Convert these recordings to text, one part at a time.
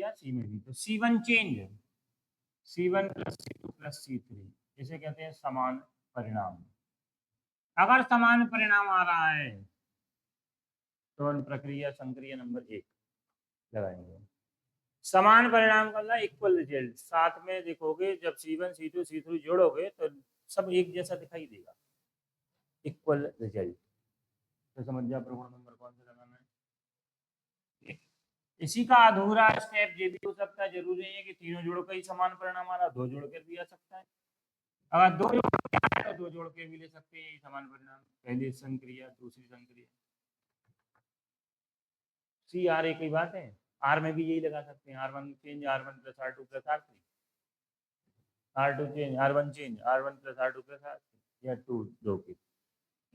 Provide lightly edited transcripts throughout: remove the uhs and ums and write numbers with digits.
दिया, सी में भी। तो C1 change C1 plus C2 plus C3, इसे कहते हैं समान परिणाम। अगर समान परिणाम आ रहा है तो हम प्रक्रिया संक्रिया नंबर 1 लगाएंगे। समान परिणाम का मतलब इक्वल रिजल्ट। साथ में देखोगे जब C1 C2 C3 जोड़ोगे तो सब एक जैसा दिखाई देगा, इक्वल रिजल्ट। तो समझ जाओ प्रगुण नंबर कौन सा लगाना है। इसी का अधूरा स्टेप ये भी हो सकता है, जरूरी नहीं है कि तीनों जोड़ के ही समान परिणाम आ रहा, दो जोड़ के भी आ सकता है। अगर दो जोड़ के आए तो दो जोड़ के भी ले सकते हैं समान परिणाम, पहली संक्रिया दूसरी संक्रिया। सी आर एक ही बात है, आर में भी यही लगा सकते हैं, R1 change R1 plus R2 plus R3, R2 change R1 change R1 plus R2 plus R3, या टू दो की।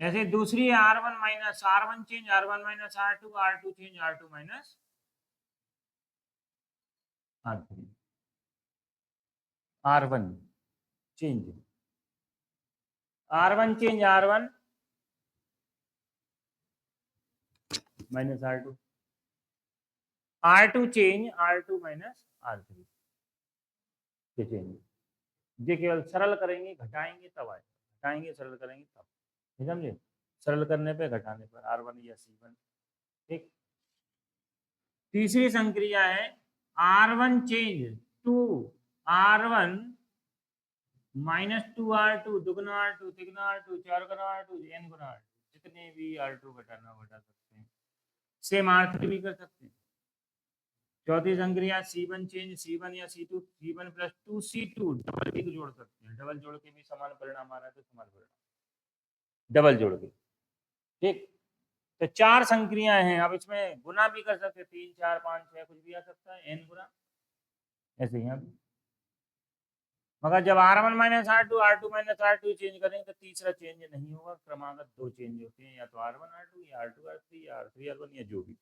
ऐसे दूसरी है R1 minus R1 change R1 minus R2, R2 change R2 minus R3, R1 change R1 change R1 minus R2, R2 change R2 minus R3 के change. ये केवल सरल करेंगे, घटाएंगे तब आए, घटाएंगे सरल करेंगे तब, समझे। सरल करने पे घटाने पर R1 या C1। ठीक। तीसरी संक्रिया है R1 change to R1 minus 2R2 दुगना R2 तिगना R2 चार गुना R2 n गुना R2, जितने भी R2 घटाना घटा सकते हैं। सेम R3 भी कर सकते हैं। चौथी संक्रिया C1 चेंज C1 या C2 C1 plus 2C2, double भी जोड़ सकते हैं, डबल जोड़ के भी समान परिणाम आ रहा है तो समान परिणाम डबल जोड़ के। ठीक। तो चार संक्रियाएं हैं, अब इसमें गुना भी कर सकते हैं, 3 4 5 6 कुछ भी आ सकता है, n गुना, ऐसे यहाँ भी। मगर जब R1 minus R2 minus R2 change करेंगे तो तीसरा चेंज नहीं होगा, क्रमागत दो चेंज होते हैं, या तो R1 R2 या R2 R3 या R3 R1 या जो भी,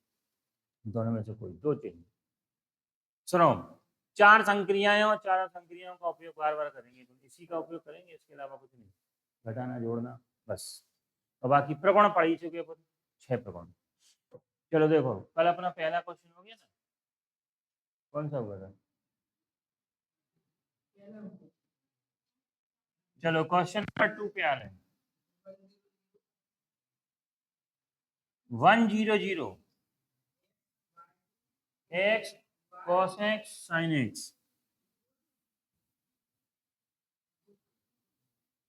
दोनों में से कोई दो चेंज। सुनो, चार संक्रियाएं और चारों संक्रियाओं का उपयोग बार बार करेंगे, तो इसी का उपयोग करेंगे, इसके अलावा कुछ नहीं, घटाना जोड़ना बस। और बाकी प्रगुण पढ़ ही चुके अपन, 6 प्रगुण। चलो देखो, कल अपना पहला क्वेश्चन हो गया ना, कौन सा हुआ था। चलो क्वेश्चन नंबर 2 पे आ रहे हैं। 100 x cos x sin x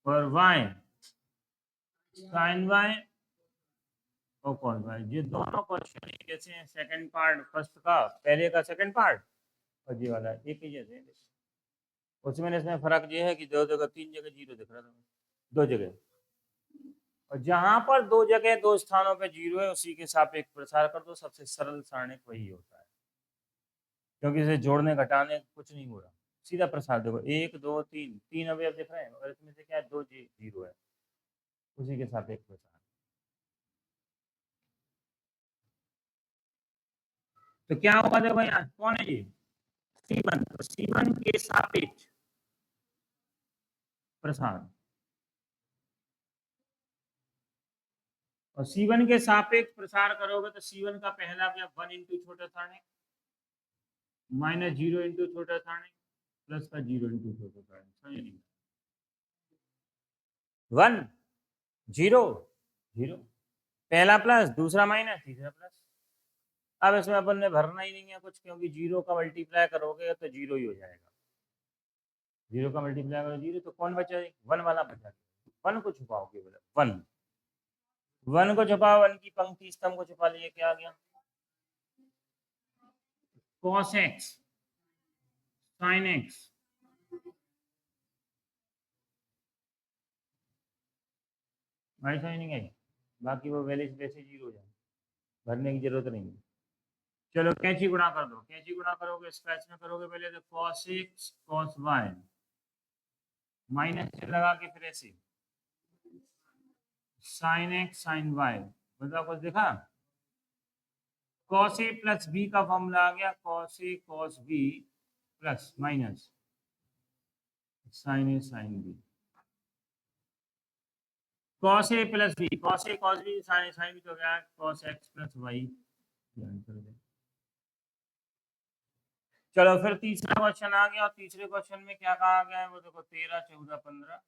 और y sin y और cos y। ये दोनों क्वेश्चन कैसे हैं, सेकंड पार्ट फर्स्ट का, पहले का सेकंड पार्ट, और ये वाला एक ही जैसे। उसमें इसमें फर्क ये है कि दो जगह, तीन जगह जीरो दिख रहा था, दो जगह, और जहां पर दो जगह दो स्थानों पे जीरो है उसी के सापेक्ष प्रसार कर दो, सबसे सरल सारणिक वही होता है, क्योंकि इसे जोड़ने घटाने कुछ नहीं हो रहा, सीधा प्रसार। देखो 1 2 3 तीन अवयव दिख रहे हैं, और इसमें से क्या है, दो जीरो है, उसी के सापेक्ष प्रसार। तो क्या होगा, देखो यहाँ कौन है ये, C1, तो C1 के सापेक्ष प्रसार, और C1 के सापेक्ष प्रसार करोगे तो C1 का पहला अवयव 1 इंटू छोटा सारणिक माइनस 0 इंटू छोटा सारणिक प्लस का 0 इंटू छोटा सारणिक, समझ नहीं, 1 0 0, पहला प्लस दूसरा माइनस तीसरा प्लस। अब इसमें अपन ने भरना ही नहीं है कुछ, क्योंकि जीरो का मल्टीप्लाई करोगे तो जीरो ही हो जाएगा, जीरो का मल्टीप्लाई करो जीरो, तो कौन बचा, 1 वाला बचा, 1 को छुपाओ केवल, 1 को छुपाओ, 1 की पंक्ति स्तंभ को छुपा लिए, क्या आ गया, cos x sin x भाई, समझ नहीं आई, बाकी वो वैल्यू वैसे जीरो हो जाए, भरने की जरूरत नहीं है। चलो कैंची गुणा कर दो, कैंची गुणा करोगे स्क्रैच में करोगे पहले तो cos x cos y minus लगा के फिर ऐसे sin x sin y, मतलब कुछ देखा, cos a प्लस b का फॉर्मूला आ गया, cos a cos b plus minus sin a sin b, cos a plus b, cos a cos b sin a sin b तो क्या है, cos x plus y, चलो फिर तीसरा question आ गया और तीसरे क्वेश्चन में क्या कहा गया है वो देखो 13, 14, 15,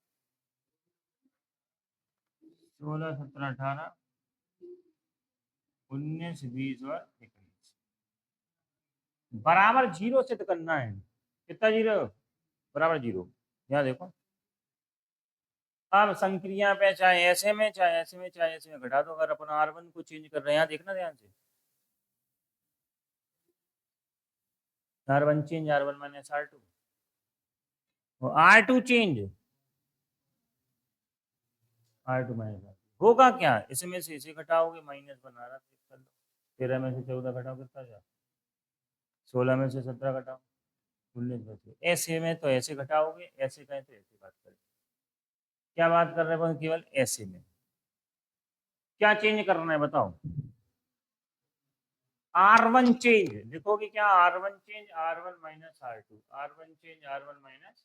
16, 17, 18, 19, 20 और 21 बराबर जीरो से तो करना है। कितना जीरो? बराबर जीरो। यहाँ देखो अब संक्रिया पे चाहे ऐसे में चाहे ऐसे में चाहे ऐसे में घटा दो। अगर अपन R1 को चेंज कर रहे हैं यहाँ देखना ध्यान से, R1 change R1 minus R2 और R2 change R2 minus R2 होगा क्या? इसमें से इसे घटाओगे माइनस बना रहा कर लो। 13 में से 14 घटाओ कितना जा? 16 में से 17 घटाओ 19 बचे। ऐसे में तो ऐसे घटाओगे, ऐसे कहें तो ऐसे बात करें। क्या बात कर रहे हैं? केवल ऐसे में क्या चेंज करना है बताओ? R1 चेंज लिखोगे क्या? R1 change R1 minus R2, R1 change R1 minus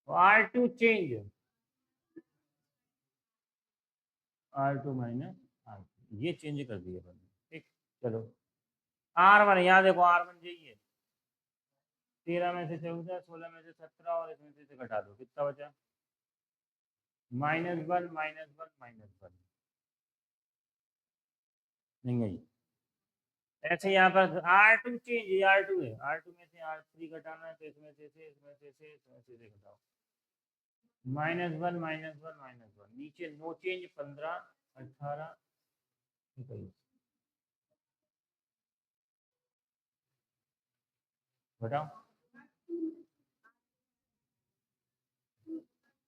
R2 change R2 minus R2, ये चेंज कर दिए अपन। ठीक, चलो R1 यहाँ देखो R1 चाहिए 13 में से 14, 16 में से 17 और इसमें से घटा दो कितना बचा? -1 -1 -1 नहीं है। ऐसे यहाँ पर R2 चेंज, R2 है, R2 में से R3 घटाना है तो इसमें से इसमें से इसमें से घटाओ -1 -1 -1 नीचे नो चेंज 15, 18, 21 घटाओ।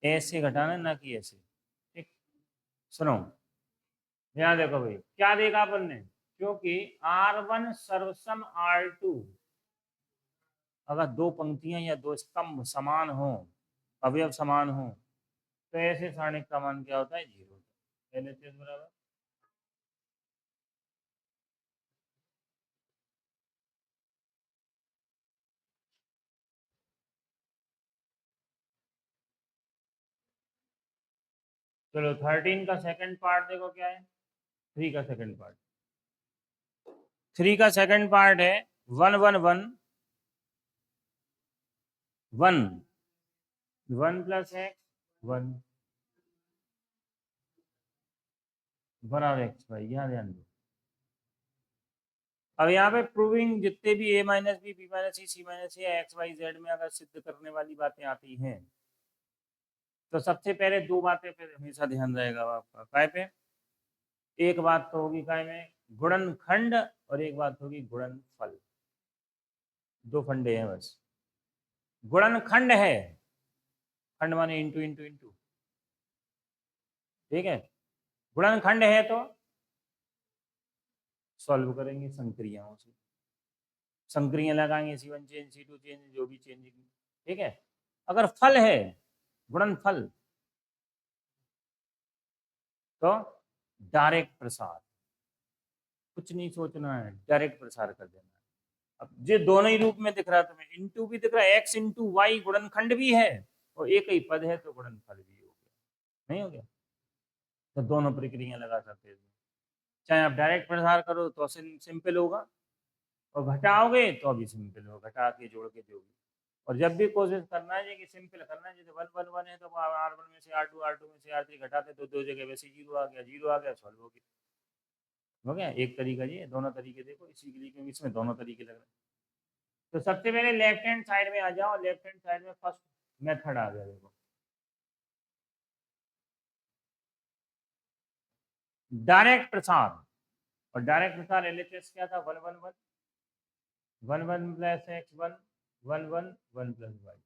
ऐसे घटाना ना कि ऐसे। ठीक, सुनो ध्यान देखो भाई क्या देखा अपन ने, क्योंकि R1 सर्वसम R2 अगर दो पंक्तियां या दो स्तंभ समान हो, अवयव समान हो, तो ऐसे सारणिक का मान क्या होता है? जीरो होता है। LHS बराबर चलो 13 का सेकंड पार्ट देखो क्या है। 3 का सेकंड पार्ट, 3 का सेकंड पार्ट है 1 1 1 1 1 प्लस एक्स 1 बराबर एक्स वाई। यहाँ ध्यान दो अब यहाँ पे प्रूविंग जितने भी a minus B, B minus c, c minus c, x y z में अगर सिद्ध करने वाली बातें आती हैं तो सबसे पहले दो बातें पे हमेशा ध्यान रहेगा आपका। काय पे? एक बात तो होगी काय में गुणनखंड और एक बात होगी गुणनफल। दो फंडे हैं बस। गुणनखंड है, खंड माने इंटू इंटू इंटू, ठीक है। गुणनखंड है तो सॉल्व करेंगे संक्रियाओं से, संक्रिया लगाएंगे C1 चेंज C2 चेंज जो भी चेंज, ठीक है। अगर फल है गुणनफल तो डायरेक्ट प्रसार, कुछ नहीं सोचना है, डायरेक्ट प्रसार कर देना है। अब ये दोनों ही रूप में दिख रहा है तुम्हें, इंटू भी दिख रहा है, एक्स इंटू वाई गुणनखंड भी है और एक ही पद है तो गुणनफल भी हो गया। नहीं हो गया? तो दोनों प्रक्रिया लगा सकते हैं। चाहे आप डायरेक्ट प्रसार करो तो सिंपल होगा और घटाओगे तो भी सिंपल होगा, घटा के जोड़ के जो भी। और जब भी कोशिश करना है कि सिंपल करना है, जैसे 1 1 1 है तो R1 में से R2, R2 में से R3 घटाते तो दो जगह वैसे जीरो आ गया, जीरो आ गया सॉल्व हो गया। हो गया एक तरीका ये, दोनों तरीके देखो इसी के लिए क्योंकि इसमें दोनों तरीके लग रहे हैं। तो सबसे पहले लेफ्ट हैंड साइड में आ जाओ, लेफ्ट हैंड साइड में फर्स्ट मेथड आ गया देखो, डायरेक्ट प्रसार। और डायरेक्ट प्रसार LHS क्या था? 1 1 1 1 1 plus x 1 1 1 1 plus Y.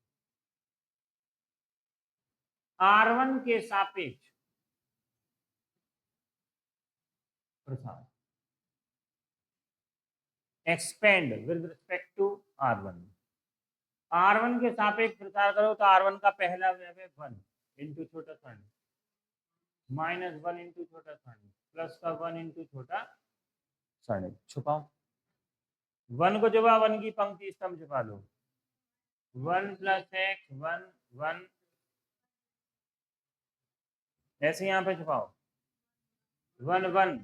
R1 के सापेक्ष प्रसार, expand with respect to R1। R1 के सापेक्ष प्रसार करो तो R1 का पहला अवयव है 1 इंटू छोटा सारणी, -1 इंटू छोटा सारणी, प्लस का 1 इंटू छोटा सारणी। छुपाओ 1 को, जब 1 की पंक्ति स्तंभ छुपा लो, 1 प्लस एक्स 1 1, ऐसे यहाँ पे छुपाओ 1 1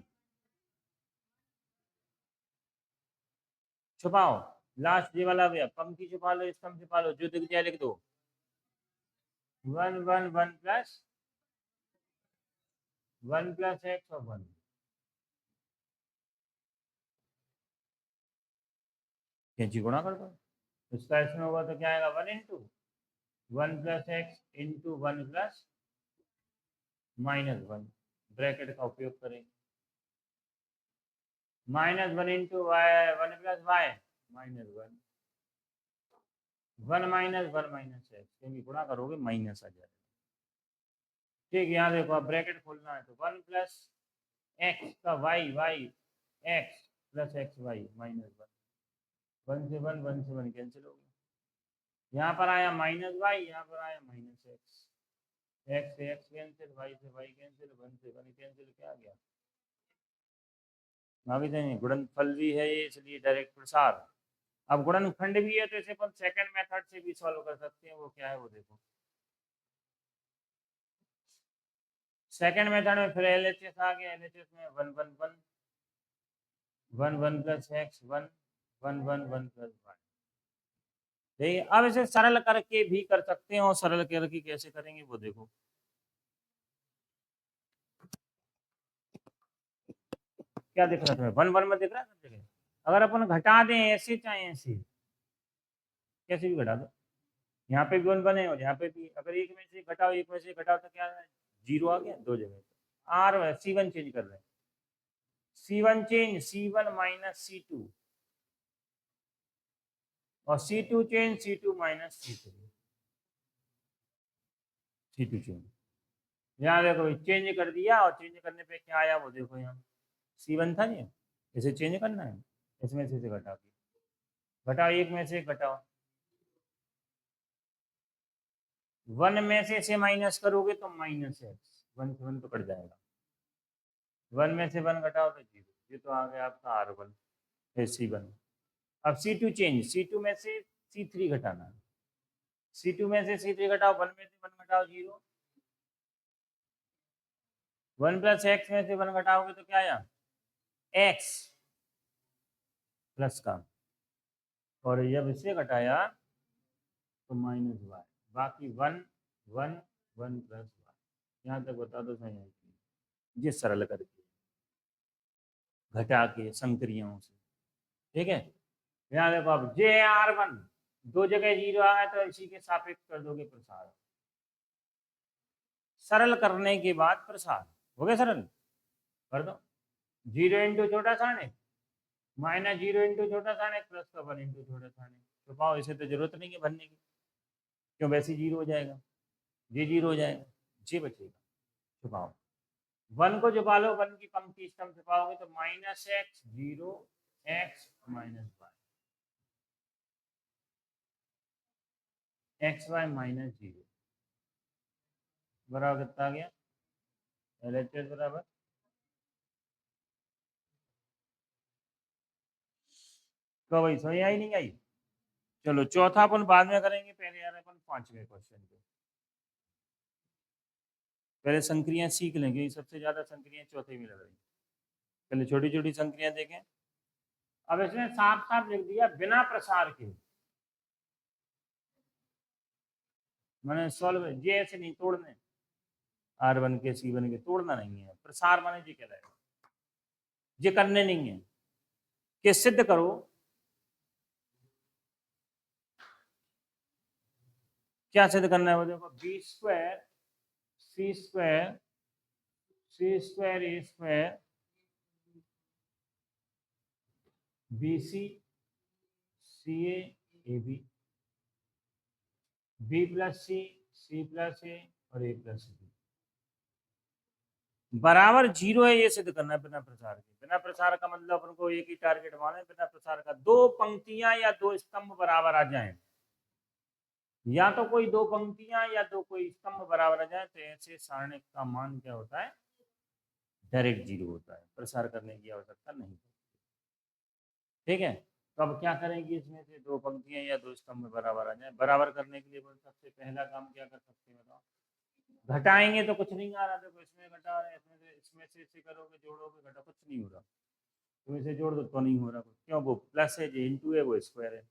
छुपाओ, लास्ट ये वाला भी पंक्ति छुपा लो, स्तंभ छुपा लो, जो दिख जाए लिख दो। 1 1 1 प्लस 1 प्लस एक्स और 1। कैंची गुणा कर दो, इसका इसमें होगा तो क्या आएगा 1 into 1 plus x into 1 plus -1, bracket का उपयोग करें। -1 into y 1 plus y -1, 1 minus 1 minus x, क्योंकि गुणा करोगे माइनस आ जाएगा। ठीक, यहाँ देखो अब ब्रैकेट खोलना है तो 1 प्लस एक्स का y y x plus x y -1, 1 से 1 1 से 1 कैंसिल हो गया। यहाँ पर आया -y, यहाँ पर आया -x, x से x कैंसिल, y से y कैंसिल, 1 से 1 कैंसिल, क्या आ गया आगे जाएंगे। गुणनफल भी है ये, इसलिए डायरेक्ट प्रसार। अब गुणनखंड भी है तो इसे अपन सेकंड मेथड से भी सॉल्व कर सकते हैं। वो क्या है वो देखो, सेकंड मेथड में फिर एलएचएस आ गया। एलएचएस में 1 1 1 1 1 प्लस एक्स 1 1 1 1 प्लस वाई। ठीक है, अब इसे सरल करके भी कर सकते हैं, और सरल करके कैसे करेंगे वो देखो। क्या दिख रहा है तुम्हें 1 1 में दिख रहा है सब जगह। अगर अपन घटा दें ऐसे चाहे ऐसे, कैसे भी घटा दो, यहाँ पे भी 1 बने और यहाँ पे भी, अगर एक में से घटाओ एक में से घटाओ तो क्या है, 0 आ गया दो जगह। आर C1 चेंज कर रहे हैं, C1 change C1 minus C2 और C2 change C2 minus C3, C2 change. यहाँ देखो चेंज कर दिया, और चेंज करने पे क्या आया वो देखो। यहाँ C1 था ये, इसे चेंज करना है, इसमें से घटा के घटाओ, एक में से घटाओ, 1 में से इसे माइनस करोगे तो -x, 1 से 1 तो कट जाएगा, 1 में से 1 घटाओ तो 0, ये तो आ गया आपका R1 C1। अब C2 चेंज, C2 में से C3 घटाना है, C2 में से C3 घटाओ, 1 में से 1 घटाओ 0, 1 प्लस एक्स में से 1 घटाओगे तो क्या आया x प्लस का, और जब इसे घटाया तो -y, बाकी 1 1 1 प्लस y। यहाँ तक बता दो सही है, ये सरल करके घटा के संक्रियाओं से। ठीक है, यहाँ देखो अब JR1 दो जगह 0 आ गया तो इसी के सापेक्ष कर दोगे प्रसार। सरल करने के बाद प्रसार हो गया, सरल कर दो। 0 इंटू छोटा साइन x -0 इंटू छोटा साइन x प्लस का 1 इंटू छोटा साइन x। छुपाओ, इसे तो जरूरत नहीं है भरने की, क्यों वैसे 0 हो जाएगा, ये 0 हो जाएगा, ये बचेगा। छुपाओ, 1 को छुपा लो, 1 की पंक्ति स्तंभ छुपाओगे तो -x 0 x -y xy -0 बराबर कितना आ गया, LHS बराबर तो वही समझ आई नहीं आई। चलो चौथा अपन बाद में करेंगे, पहले यार अपन 5वें क्वेश्चन पे पहले संक्रियां सीख लेंगे, सबसे ज्यादा संक्रियां चौथे में लग रही। पहले छोटी छोटी संक्रियां देखें। अब इसने साफ साफ लिख दिया बिना प्रसार के, मैंने सॉल्व ये ऐसे नहीं तोड़ने, R1 के C1 के तोड़ना नहीं है, प्रसार माने जी कहलाएगा, ये करने नहीं है कि सिद्ध करो क्या सिद्ध करना है वो देखो, B square C square C square A square BC CA AB B plus C plus A और A प्लस B बराबर 0 है, ये सिद्ध करना है बिना प्रसार के। बिना प्रसार का मतलब अपन को एक ही टारगेट माने, बिना प्रसार का दो पंक्तियां या दो स्तंभ बराबर आ जाएं, या तो कोई दो पंक्तियां या दो कोई स्तंभ बराबर आ जाए तो ऐसे सारणिक का मान क्या होता है, डायरेक्ट 0 होता है, प्रसार करने की आवश्यकता नहीं। ठीक है, तो अब क्या करेंगे, इसमें से दो पंक्तियां या दो स्तंभ बराबर आ जाए। बराबर करने के लिए सबसे पहला काम क्या कर सकते हैं बताओ, घटाएंगे तो कुछ नहीं आ रहा, देखो इसमें घटा रहे हैं, इसमें से इसे करोगे जोड़ोगे घटा कुछ नहीं हो रहा, तुम इसे जोड़ दो तो नहीं हो रहा, क्यों? वो प्लस है, जो इंटू है वो स्क्वायर है।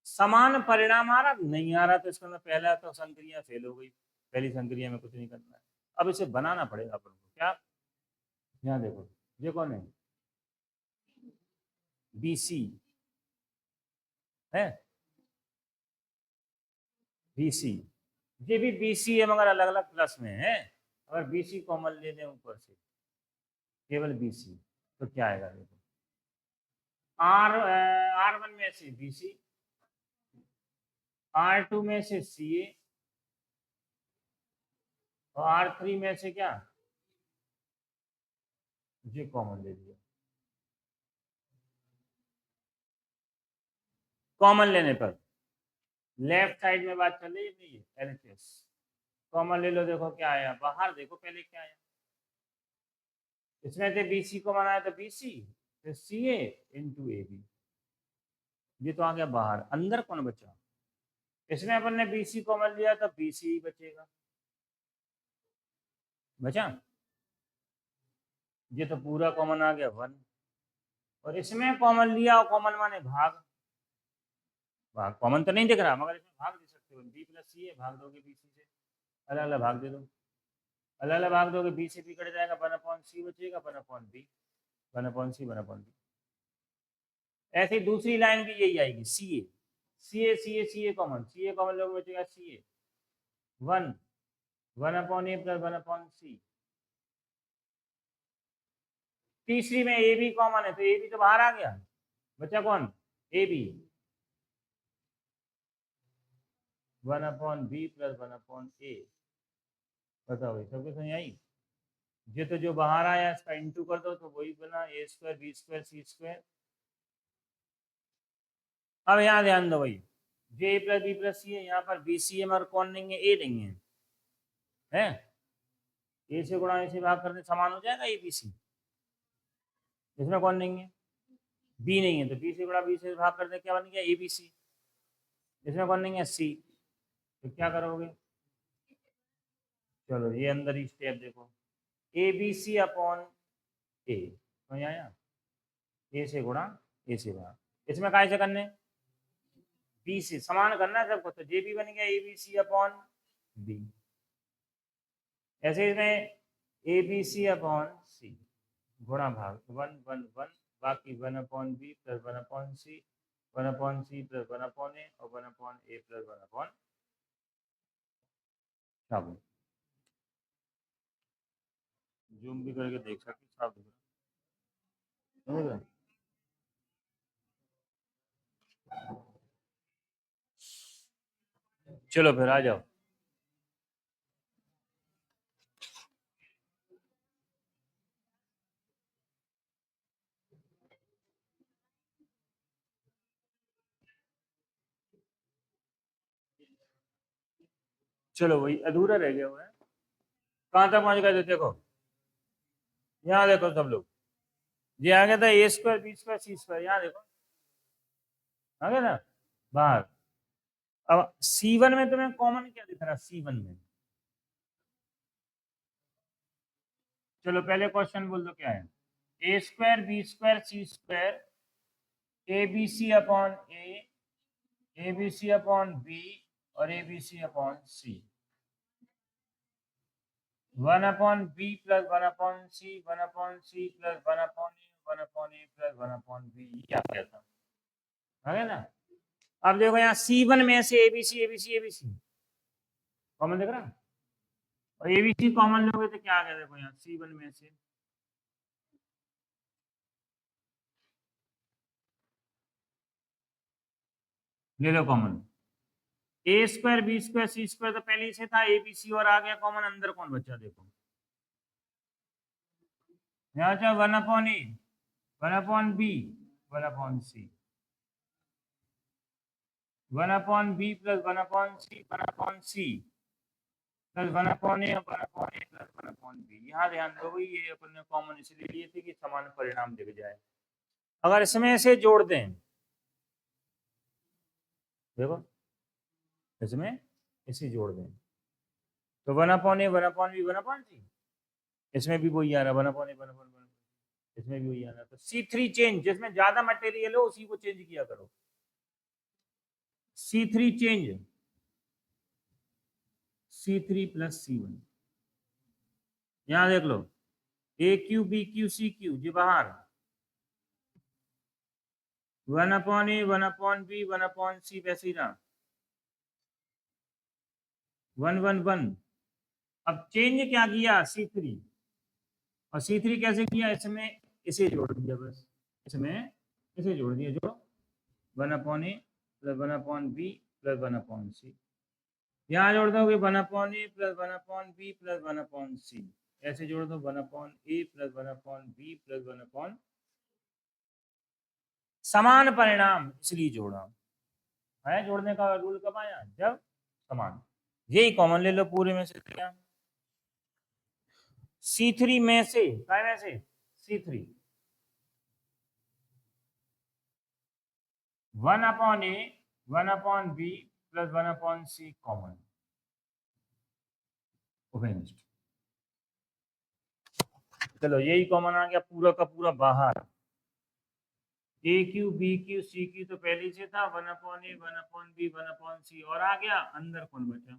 समान परिणाम आ रहा, नहीं आ रहा, तो इसका मतलब पहला तो संक्रिया फेल हो गई, पहली संक्रिया में कुछ नहीं करना है। अब इसे बनाना पड़ेगा अपन को। क्या? यहाँ देखो, ये कौन है? BC है, BC, ये भी BC है मगर अलग अलग प्लस में है। अगर BC कॉमन ले लें ऊपर से, केवल BC, तो क्या आएगा? देखो, R1 में से BC, R2 में से CA, और R3 में से क्या? ये कॉमन ले लिया। कॉमन लेने पर लेफ्ट साइड में बात चल रही है, LHS कॉमन ले लो। देखो क्या आया बाहर, देखो पहले क्या आया। इसमें से BC को बनाया तो BC, फिर CA इंटू AB, ये तो आ गया बाहर। अंदर कौन बचा? इसमें अपन ने BC कॉमन लिया तो BC ही बचेगा, बचा। ये तो पूरा कॉमन आ गया 1, और इसमें कॉमन लिया, और कॉमन माने भाग, भाग कॉमन तो नहीं दिख रहा मगर इसमें भाग दे सकते हो। B प्लस C है, भाग दोगे BC से, अलग अलग भाग दे दो, अलग अलग भाग दोगे, B से B कट जाएगा, 1/C बचेगा, 1/B, 1/C 1/B। ऐसे ही दूसरी लाइन भी यही आएगी, CA, CA CA CA common, CA common लोगे बचेगा CA 1, 1/A प्लस 1/C। तीसरी में AB कॉमन है तो AB तो बाहर आ गया, बचा कौन? AB 1/B plus 1/A। बताओ भाई, सबको समझ आई? ये तो जो बाहर आया इसका इंटू कर दो तो वही बना, A² B² C²। अब यहाँ ध्यान दो भाई, J plus B plus C है, यहाँ पर BC है मगर कौन नहीं है? A नहीं है, A से गुणा A से भाग करने समान हो जाएगा ABC। इसमें कौन नहीं है? B नहीं है, तो B से गुणा B से भाग करने क्या बन गया? ABC। इसमें कौन नहीं है? C, तो क्या करोगे? चलो ये अंदर ही स्टेप देखो, ABC अपॉन A, समझ आया? A से गुणा A से भाग, इसमें काय से करने? B से, समान करना है सबको, तो JB बन गया ABC अपॉन B। ऐसे इसमें ABC अपॉन C गुणा भाग 1 1 1, बाकी 1/B plus 1/C, 1/C plus 1/A, और 1/A प्लस 1/। जूम भी करके देख सकते, साफ दिख रहा। चलो फिर आ जाओ। चलो वही अधूरा रह गया हुआ है, कहाँ तक पहुंच गए थे? देखो यहाँ देखो सब लोग, ये आ गया था A² B² C², यहाँ देखो आ गया ना बाहर। अब C1 में तुम्हें कॉमन क्या दिख रहा? C1 में, चलो पहले क्वेश्चन बोल दो क्या है। A² B² C² ABC upon A, ABC upon B, और ABC upon C, 1/B plus 1/C, 1/C plus 1/A, 1/A plus 1/B, क्या कहता है ना? अब देखो यहाँ C1 में से ABC ABC ABC कॉमन दिख रहा है, और ABC कॉमन लोगे तो क्या आ गया? देखो यहाँ C1 में से ले लो कॉमन, A² B² C² तो पहले से था ABC, और आ गया कॉमन, अंदर कौन बचा? देखो यहाँ चाहे 1/A 1/B 1/C, 1/B plus 1/C 1/C plus 1/A और 1/A प्लस 1/B। यहाँ ध्यान दो भाई, ये अपन ने कॉमन इसलिए लिए थे कि समान परिणाम दिख जाए। अगर इसमें से जोड़ दें, देखो इसमें इसे जोड़ दें तो 1/A 1/B 1/C, इसमें भी वही आ रहा है 1/A 1/B। इसमें भी वही आना। तो C3 चेंज, जिसमें ज्यादा मटेरियल हो उसी को चेंज किया करो। C3 change, C3 plus C1, यहां देख लो AQ BQ CQ जी बाहर, 1/A 1/B 1/C वैसे ही रहा, 1 1 1। अब चेंज क्या किया C3, और C3 कैसे किया, इसमें इसे जोड़ दिया, बस इसमें इसे जोड़ दिया, जो 1/A plus 1/B plus 1/C, यहाँ जोड़ दोगे 1/A plus 1/B plus 1/C, ऐसे जोड़ दो 1/A प्लस 1/B प्लस 1/, समान परिणाम इसलिए जोड़ा है। जोड़ने का रूल कब आया, जब समान, यही कॉमन ले लो पूरे में से क्या, C3 में से, क्या में से C3 1/A 1/B plus 1/C common, चलो यही कॉमन आ गया, पूरा का पूरा बाहर। AQ BQ CQ तो पहले से था, 1/A 1/B 1/C, और आ गया अंदर कौन बचा,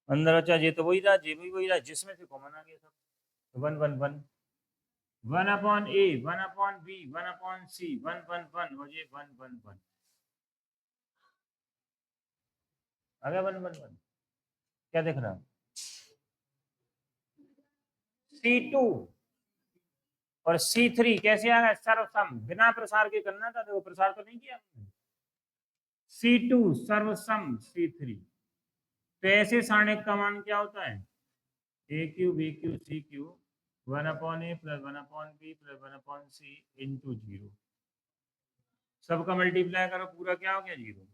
अंदर बचा ये तो वही रहा, ये भी वही रहा, जिसमें से कॉमन आ गया सब, 1 1 1, 1/A 1/B 1/C 1 1 1, और ये 1 1 1 आ गया, 1 1 1। क्या दिख रहा, C2 और C3 कैसे आ गया, सर्वसम, बिना प्रसार के करना था, देखो प्रसार तो नहीं किया, C2 सर्वसम C3, तो ऐसे सारणिक का मान क्या होता है, AQ BQ CQ 1/A plus 1/B plus 1/C into 0, सबका मल्टीप्लाई करो, पूरा क्या हो गया 0,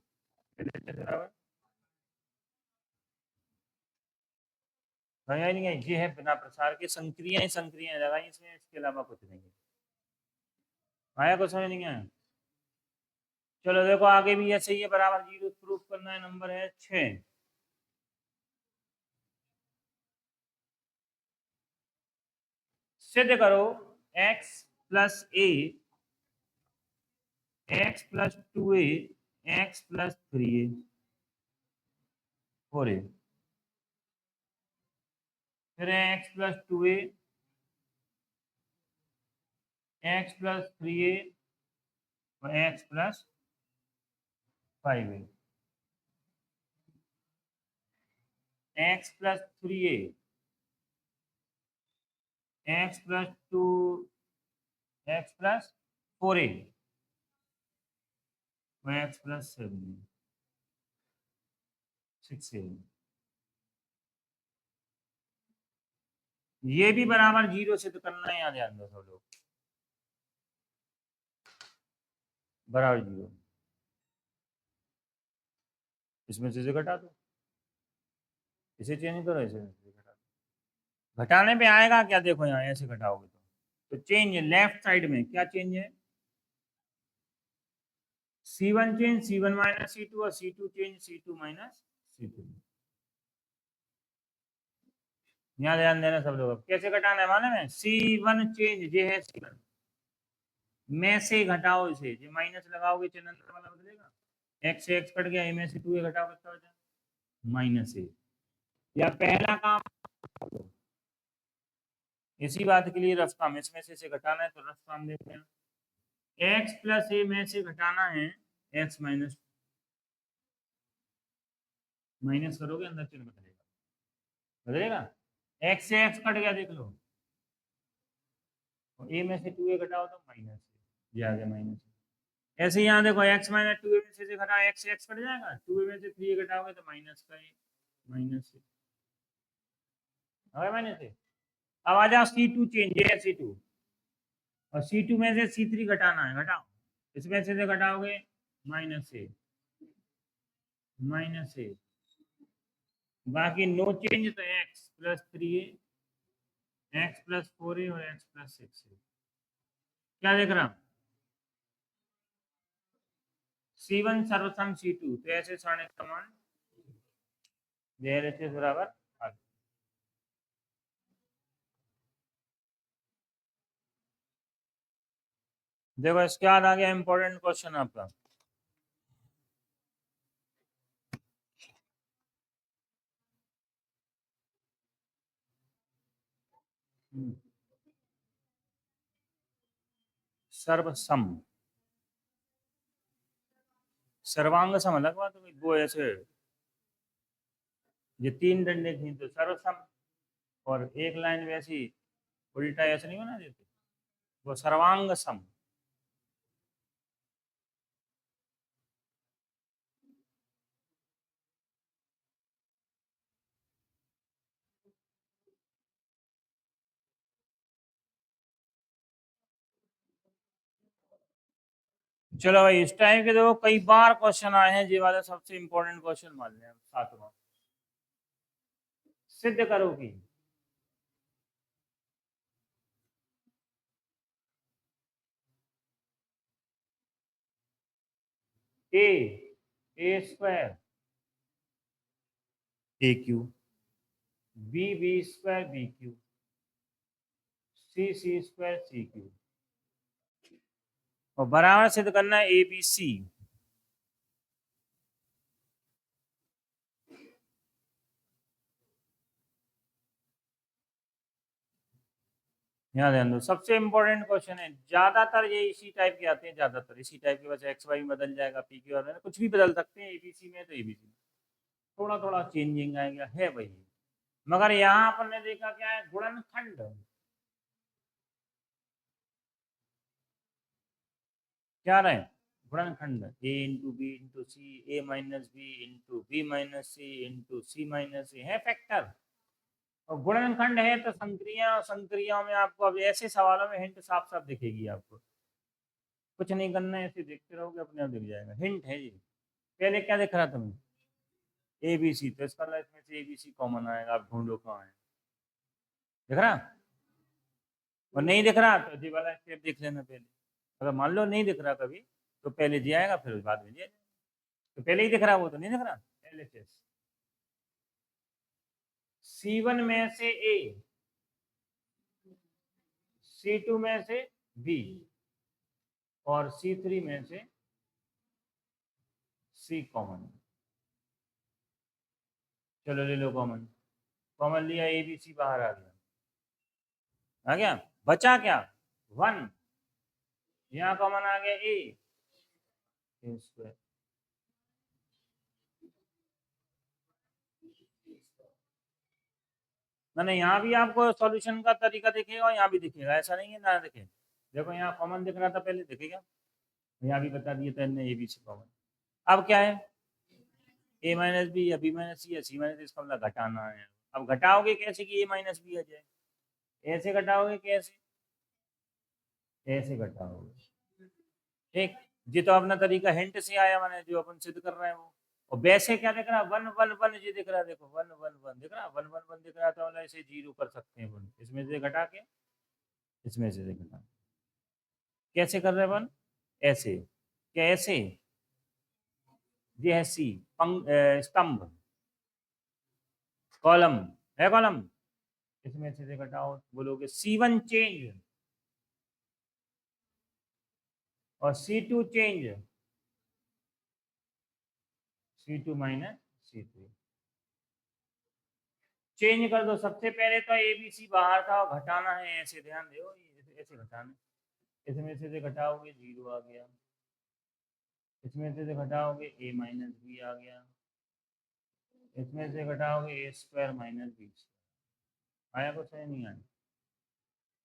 नहीं है, ये है बिना प्रसार के संक्रियाएं, संक्रियाएं लगाई इसमें, इसके अलावा कुछ नहीं है। आया कुछ समझ नहीं आया, चलो देखो आगे भी ऐसे ही है, बराबर 0 प्रूफ करना है, नंबर है 6, सिद्ध करो x plus A x plus 2A x plus 3A 4A, फिर x plus 2A x plus 3A और x plus 5A, x plus 3A x plus 2 x plus 4A और x प्लस 7A 6A, ये भी बराबर 0 सिद्ध करना है, यहाँ ध्यान दो सब लोग, बराबर 0, इसमें से घटा दो, इसे चेंज करो, इसे घटा दो, घटाने पे आएगा क्या, देखो यहाँ ऐसे घटाओगे तो चेंज लेफ्ट साइड में क्या चेंज है, C1 change C1 minus C2 और C2 change C2 minus C2, यहाँ ध्यान देना सब लोग, कैसे घटाना है माने में, C1 चेंज ये है C1 में से घटाओ, इसे ये माइनस लगाओगे चिन्ह अंदर वाला बदलेगा, x से x कट गया, a में से 2a घटाओ कितना बचा, माइनस a, या पहला काम इसी बात के लिए रफ काम, इसमें से इसे घटाना है तो रफ काम देखते हैं, x प्लस a में से घटाना है x माइनस, माइनस करोगे अंदर चिन्ह बदलेगा, बदलेगा, x से x कट गया देख लो, और a में से 2a घटाओ तो माइनस, ये आ गया माइनस, ऐसे यहाँ देखो x माइनस 2a में से घटा x से x कट जाएगा, 2a में से 3a घटाओगे तो माइनस का माइनस माइनस है। अब आ जाओ C2 चेंज है C2, और C2 में से C3 घटाना है, घटाओ, इसमें से घटाओगे माइनस ए, माइनस ए, बाकी नो चेंज तो x plus 3a x plus 4a और x प्लस 6a, क्या देख रहा हूं, C1 सर्वसम C2, तो ऐसे सारणिक का मान बराबर देखो इसके बाद आ गया इंपॉर्टेंट क्वेश्चन आपका। सर्वसम, सर्वांग सम अलग बात हुई। वो ऐसे ये तीन डंडे थी तो सर्वसम, और एक लाइन वैसी उल्टा ऐसे नहीं बना देते, वो सर्वांग सम। चलो भाई, इस टाइम के देखो कई बार क्वेश्चन आए हैं, ये वाला सबसे इंपॉर्टेंट क्वेश्चन मान लें सातवां। सिद्ध करो कि A square A Q, B square B Q, C square C Q, और बराबर सिद्ध करना है ए बी सी। यहाँ ध्यान दो, सबसे इंपॉर्टेंट क्वेश्चन है। ज्यादातर ये इसी टाइप के आते हैं, ज्यादातर इसी टाइप के, बस एक्स वाई बदल जाएगा, पी क्यू और कुछ भी बदल सकते हैं एबीसी में, तो एबीसी में थोड़ा थोड़ा चेंजिंग आएगा, है वही। मगर यहाँ अपन ने देखा क्या है, गुणनखंड। क्या रहे गुणनखंड, A into B into C, A minus B into B minus C into C minus C, है फैक्टर। और गुणनखंड है तो संक्रिया, संक्रियाओं में आपको अब ऐसे सवालों में हिंट साफ साफ दिखेगी आपको। कुछ नहीं करना है, ऐसे देखते रहोगे अपने आप दिख जाएगा, हिंट है ये। पहले क्या दिख रहा तुम्हें, ए बी सी, तो इसका मतलब इसमें से ए बी सी कॉमन आएगा, आप ढूंढो कहाँ है। दिख रहा, और नहीं दिख रहा तो जी वाला स्टेप देख लेना पहले। अगर मान लो नहीं दिख रहा कभी, तो पहले जी आएगा, फिर बाद में जी आएगा। तो पहले ही दिख रहा, वो तो नहीं दिख रहा। LHS C1 में से A, C2 में से B, और C3 में से C कॉमन। चलो ले लो कॉमन, कॉमन लिया, ए बी सी बाहर आ गया, आ गया। बचा क्या, 1, यहाँ कॉमन आ गया ए स्क्वायर। मैंने यहाँ भी आपको सॉल्यूशन का तरीका दिखेगा और यहाँ भी दिखेगा, ऐसा नहीं है ना दिखे। देखो यहाँ कॉमन दिख रहा था पहले, दिखेगा, यहाँ भी बता दिया था ए बी सी कॉमन। अब क्या है, ए माइनस बी या बी माइनस सी या सी माइनस, इसका मतलब घटाना है। अब घटाओगे कैसे कि ए माइनस बी आ जाए, ऐसे घटाओगे कैसे, ऐसे घटाओगे, ठीक। ये तो अपना तरीका हिंट से आया, मैंने जो अपन सिद्ध कर रहे हैं वो। और वैसे क्या दिख रहा है, 1 1 1 ये दिख रहा है, देखो 1 1 1 दिख रहा है, 1 1 1 दिख रहा है, तो मतलब इसे जीरो कर सकते हैं अपन, इसमें से घटा के इसमें से घटा। कैसे कर रहे हैं अपन, ऐसे, कैसे, ये है सी, स्तंभ, कॉलम, है कॉलम, इसमें से घटाओ, बोलोगे C1 चेंज और C2 change, C2 minus C3, change कर दो। सबसे पहले तो ABC बाहर था और घटाना है, ऐसे ध्यान दो, ऐसे घटाना, इसमें से घटाओगे जीरो आ गया, इसमें से घटाओगे ए माइनस बी आ गया, इसमें से घटाओगे ए स्क्वायर माइनस बी। आया कुछ है, नहीं आया।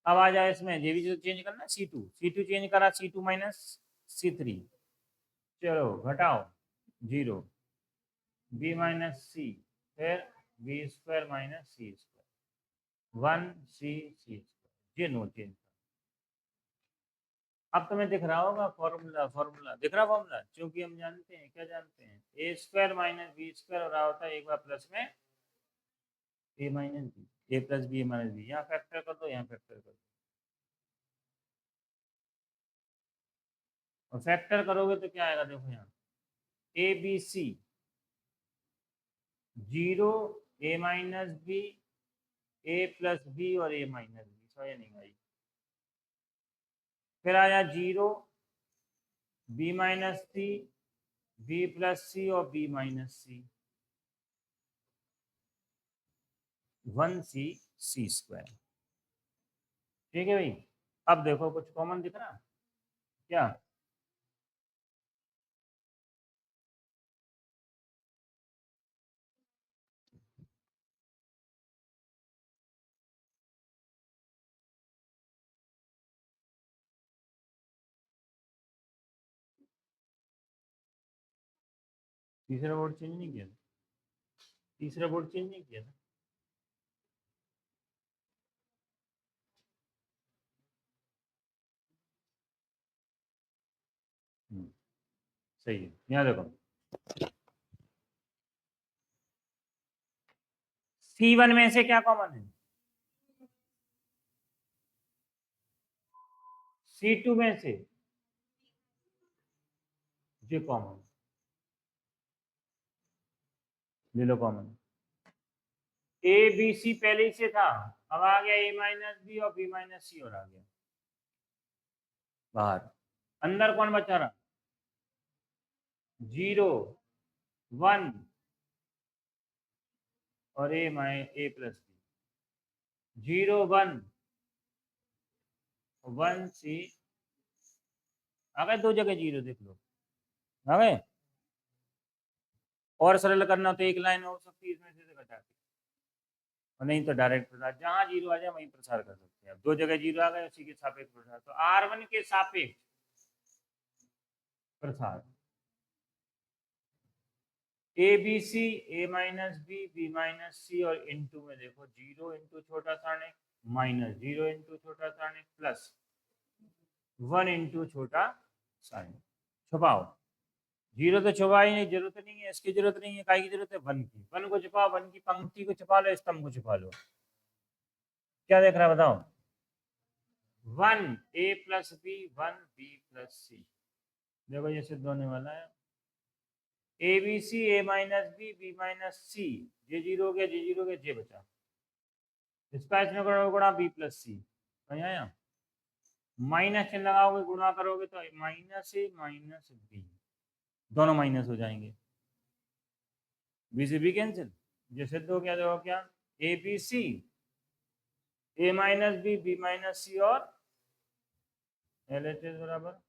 अब आ जाए इसमें, ये भी जो चेंज करना, C2 चेंज करा, C2 माइनस C3, चलो घटाओ, जीरो, बी माइनस सी, फिर बी स्क्वायर माइनस सी स्क्वायर, 1 C स्क्वायर, ये नो चेंज। अब तुम्हें दिख रहा होगा फॉर्मूला, फॉर्मूला दिख रहा, फॉर्मूला, क्योंकि हम जानते हैं, क्या जानते हैं, ए स्क्वायर माइनस बी स्क्वायर हो रहा होता है एक बार प्लस में ए minus b, a plus B minus B, यहाँ फैक्टर कर दो, यहाँ फैक्टर कर दो, और फैक्टर करोगे तो क्या आएगा, देखो यहाँ a B c, zero, a minus b, a plus b और ए माइनस बी, समझ नहीं आई। फिर आया 0, बी माइनस सी, बी प्लस सी और बी माइनस सी, 1c सी स्क्वायर। ठीक है भाई। अब देखो कुछ कॉमन दिख रहा क्या? तीसरा बोर्ड चेंज नहीं किया था? तीसरा बोर्ड चेंज नहीं किया था? सही है। यहाँ देखो C1 में से क्या कॉमन है? C2 में से जो कॉमन, ले लो कॉमन। ए बी सी पहले ही से था, अब आ गया ए माइनस बी और बी माइनस सी और आ गया बाहर। अंदर कौन बचा रहा? 0, 1 और ए प्लस बी। 0, 1, 1c आ गए, दो जगह 0 देख लो आ गए। और सरल करना तो एक लाइन हो सकती है इसमें से घटा के, और नहीं तो डायरेक्ट प्रसार, जहां 0 आ जाए वहीं प्रसार कर सकते हैं। अब दो जगह 0 आ गए, उसी के सापेक्ष प्रसार, तो R1 के सापेक्ष प्रसार A B C, A minus B, B minus C, और इनटू में देखो 0 इंटू छोटा सारणिक माइनस 0 इंटू छोटा सारणिक प्लस 1 इंटू छोटा सारणिक। छुपाओ, 0 तो छुपा ही नहीं, जरूरत नहीं है, इसकी जरूरत नहीं है, काय की जरूरत है? 1 की। 1 को छुपाओ, 1 की पंक्ति को छुपा लो, स्तंभ को छुपा लो। क्या देख रहा है बताओ? 1 A plus B, 1 B plus C. देखो ये सिद्ध होने वाला है। A B C, A minus B, B minus C, J 0 हो गया, जे 0 हो गया, जे बचा। इसका इसमें करोगे गुणा बी प्लस सी, समझ आया? माइनस चिन्ह लगाओगे, गुणा करोगे तो माइनस ए माइनस बी, दोनों माइनस हो जाएंगे, बी से बी कैंसिल, ये सिद्ध हो गया। देखो क्या, A B C, A minus B, B minus C और LHS बराबर